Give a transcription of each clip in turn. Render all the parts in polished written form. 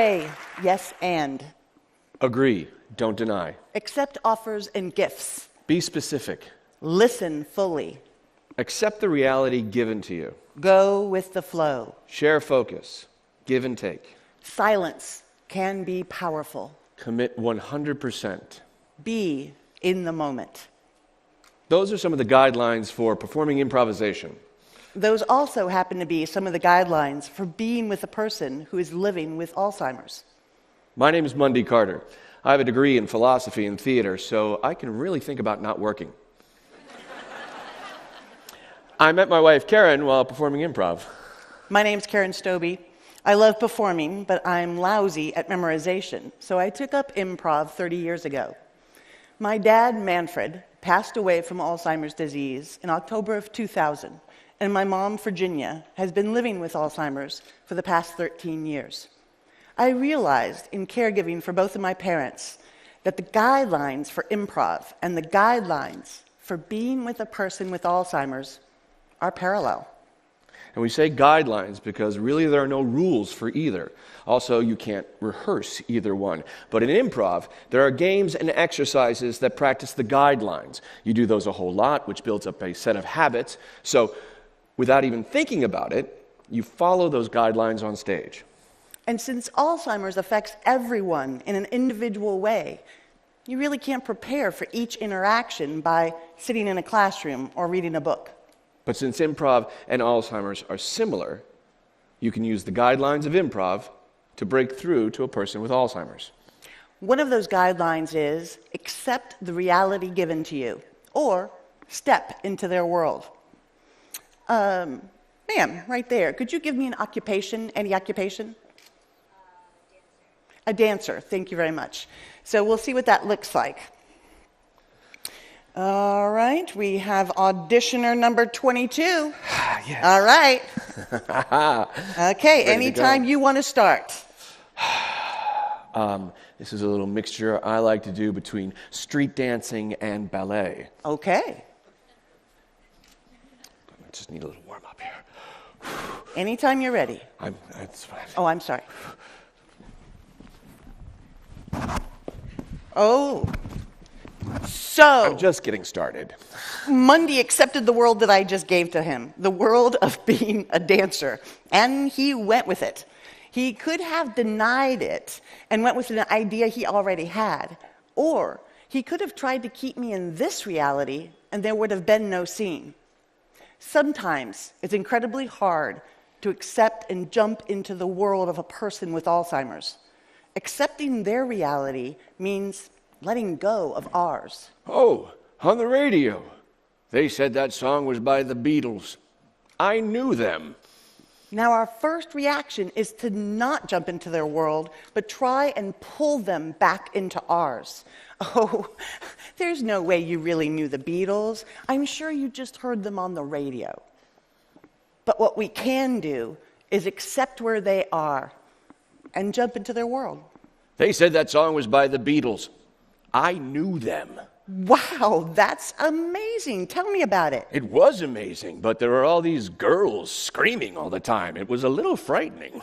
Say yes and. Agree, don't deny. Accept offers and gifts. Be specific. Listen fully. Accept the reality given to you. Go with the flow. Share focus. Give and take. Silence can be powerful. Commit 100%. Be in the moment. Those are some of the guidelines for performing improvisation. Those also happen to be some of the guidelines for being with a person who is living with Alzheimer's. My name is Mundy Carter. I have a degree in philosophy and theater, so I can really think about not working. I met my wife, Karen, while performing improv. My name's Karen Stobie. I love performing, but I'm lousy at memorization, so I took up improv 30 years ago. My dad, Manfred, passed away from Alzheimer's disease in October of 2000, and my mom, Virginia, has been living with Alzheimer's for the past 13 years. I realized in caregiving for both of my parents that the guidelines for improv and the guidelines for being with a person with Alzheimer's are parallel. And we say guidelines because really there are no rules for either. Also, you can't rehearse either one. But in improv, there are games and exercises that practice the guidelines. You do those a whole lot, which builds up a set of habits. So without even thinking about it, you follow those guidelines on stage. And since Alzheimer's affects everyone in an individual way, you really can't prepare for each interaction by sitting in a classroom or reading a book. But since improv and Alzheimer's are similar, you can use the guidelines of improv to break through to a person with Alzheimer's. One of those guidelines is accept the reality given to you, or step into their world. Ma'am, right there, could you give me an occupation, any occupation? A dancer, thank you very much. So we'll see what that looks like. All right, we have auditioner number 22. Yes. All right. Okay, Ready anytime you want to start. This is a little mixture I like to do between street dancing and ballet. Okay. I just need a little warm up here. Anytime you're ready. That's fine. Oh, I'm sorry. Oh. So, I'm just getting started. Mundy accepted the world that I just gave to him, the world of being a dancer, and he went with it. He could have denied it and went with an idea he already had, or he could have tried to keep me in this reality and there would have been no scene. Sometimes it's incredibly hard to accept and jump into the world of a person with Alzheimer's. Accepting their reality means letting go of ours. Oh, on the radio. They said that song was by the Beatles. I knew them. Now, our first reaction is to not jump into their world, but try and pull them back into ours. Oh, there's no way you really knew the Beatles. I'm sure you just heard them on the radio. But what we can do is accept where they are and jump into their world. They said that song was by the Beatles. I knew them. Wow, that's amazing. Tell me about it. It was amazing, but there were all these girls screaming all the time. It was a little frightening.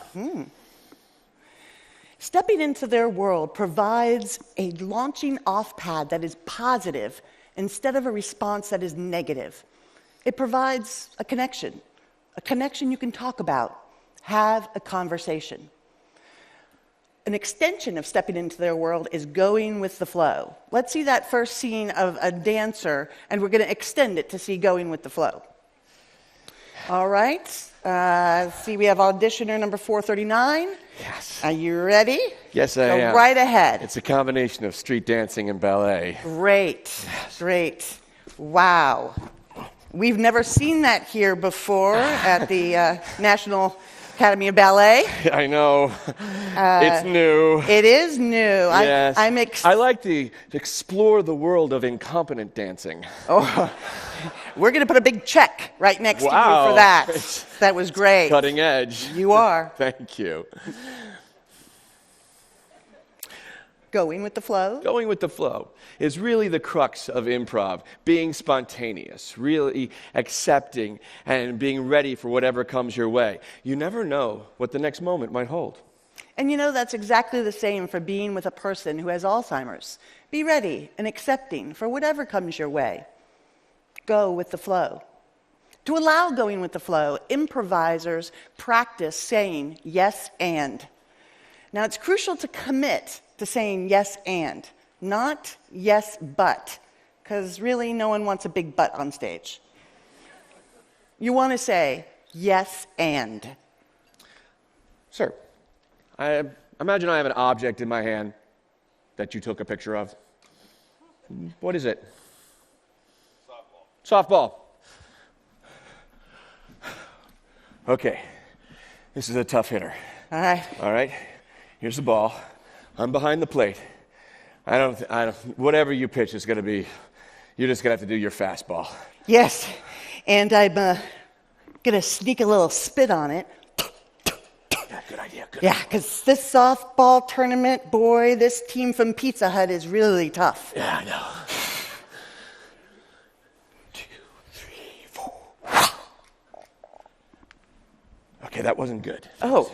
Stepping into their world provides a launching off pad that is positive instead of a response that is negative. It provides a connection you can talk about, have a conversation. An extension of stepping into their world is going with the flow. Let's see that first scene of a dancer, and we're going to extend it to see going with the flow. All right. See, we have auditioner number 439. Yes. Are you ready? Yes, I am. Go right ahead. It's a combination of street dancing and ballet. Great. Great. Wow. We've never seen that here before at the National Academy of Ballet. I know. It's new. It is new. Yes. I like to explore the world of incompetent dancing. Oh, we're going to put a big check right next to you Wow. for that. That was great. Cutting edge. You are. Thank you. Going with the flow. Going with the flow is really the crux of improv, being spontaneous, really accepting and being ready for whatever comes your way. You never know what the next moment might hold. And you know, that's exactly the same for being with a person who has Alzheimer's. Be ready and accepting for whatever comes your way. Go with the flow. To allow going with the flow, improvisers practice saying yes and. Now, it's crucial to commit to saying yes and, not yes but, because really no one wants a big but on stage. You want to say yes and. Sir, I imagine I have an object in my hand that you took a picture of. What is it? Softball. Softball. Okay, this is a tough hitter. All right. All right, here's the ball. I'm behind the plate. I don't, whatever you pitch is going to be, you're just going to have to do your fastball. Yes, and I'm going to sneak a little spit on it. Yeah, good idea. Good. Yeah, because this softball tournament, boy, this team from Pizza Hut is really tough. Yeah, I know. 2, 3, 4. Okay, that wasn't good. Oh.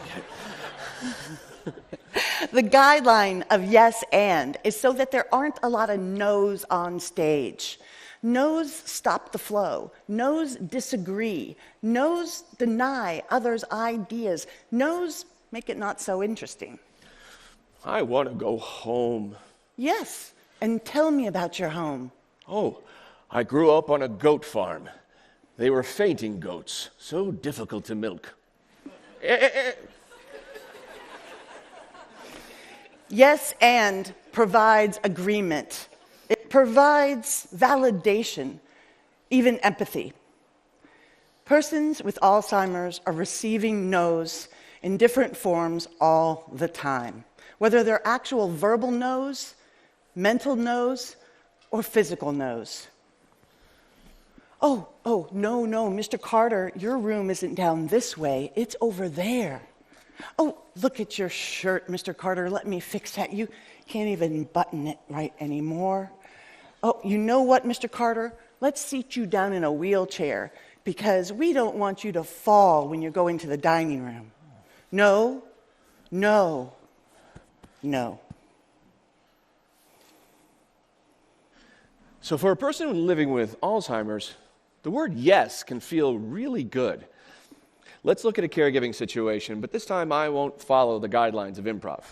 The guideline of yes and is so that there aren't a lot of no's on stage. No's stop the flow. No's disagree. No's deny others' ideas. No's make it not so interesting. I want to go home. Yes, and tell me about your home. Oh, I grew up on a goat farm. They were fainting goats, so difficult to milk. Yes and provides agreement. It provides validation, even empathy. Persons with Alzheimer's are receiving no's in different forms all the time, whether they're actual verbal no's, mental no's, or physical no's. Oh, no, Mr. Carter, your room isn't down this way, it's over there. Oh, look at your shirt, Mr. Carter, let me fix that. You can't even button it right anymore. Oh, you know what, Mr. Carter? Let's seat you down in a wheelchair because we don't want you to fall when you're going to the dining room. No, no, no. So for a person living with Alzheimer's, the word yes can feel really good. Let's look at a caregiving situation, but this time I won't follow the guidelines of improv.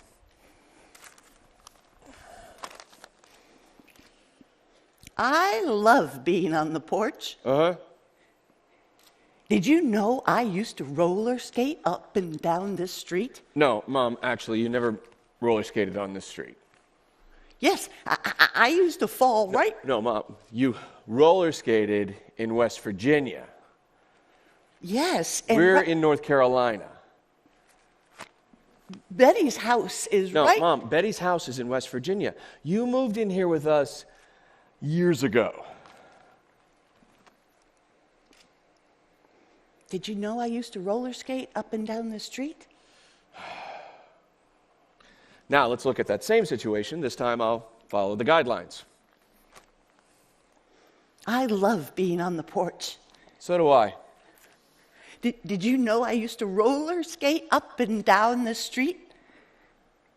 I love being on the porch. Uh-huh. Did you know I used to roller skate up and down this street? No, Mom, actually, you never roller skated on this street. Yes, I used to fall right. No, Mom, you roller skated in West Virginia. Yes, and We're in North Carolina. Betty's house is No, right. Mom, Betty's house is in West Virginia. You moved in here with us years ago. Did you know I used to roller skate up and down the street? Now, let's look at that same situation. This time I'll follow the guidelines. I love being on the porch. So do I. Did you know I used to roller skate up and down the street?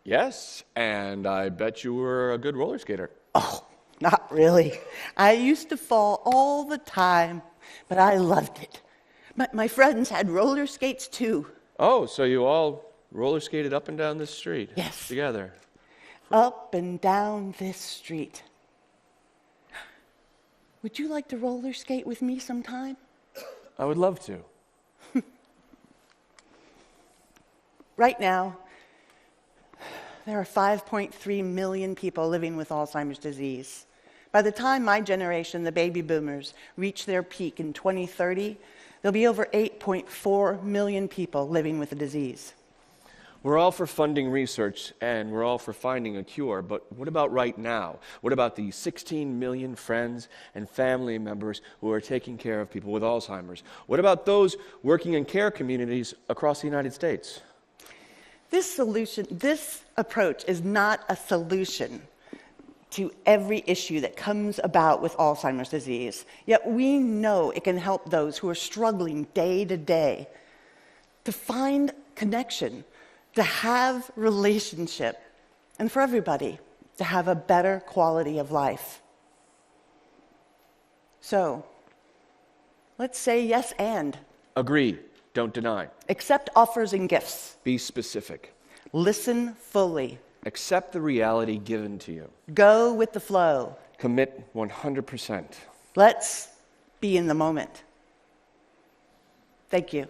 Yes, and I bet you were a good roller skater. Oh, not really. I used to fall all the time, but I loved it. My friends had roller skates too. Oh, so you all roller skated up and down this street? Yes. Together. Up and down this street. Would you like to roller skate with me sometime? I would love to. Right now, there are 5.3 million people living with Alzheimer's disease. By the time my generation, the baby boomers, reach their peak in 2030, there'll be over 8.4 million people living with the disease. We're all for funding research, and we're all for finding a cure, but what about right now? What about the 16 million friends and family members who are taking care of people with Alzheimer's? What about those working in care communities across the United States? This approach is not a solution to every issue that comes about with Alzheimer's disease, yet we know it can help those who are struggling day to day to find connection, to have relationship, and for everybody to have a better quality of life. So, let's say yes and. Agree, don't deny. Accept offers and gifts. Be specific. Listen fully. Accept the reality given to you. Go with the flow. Commit 100%. Let's be in the moment. Thank you.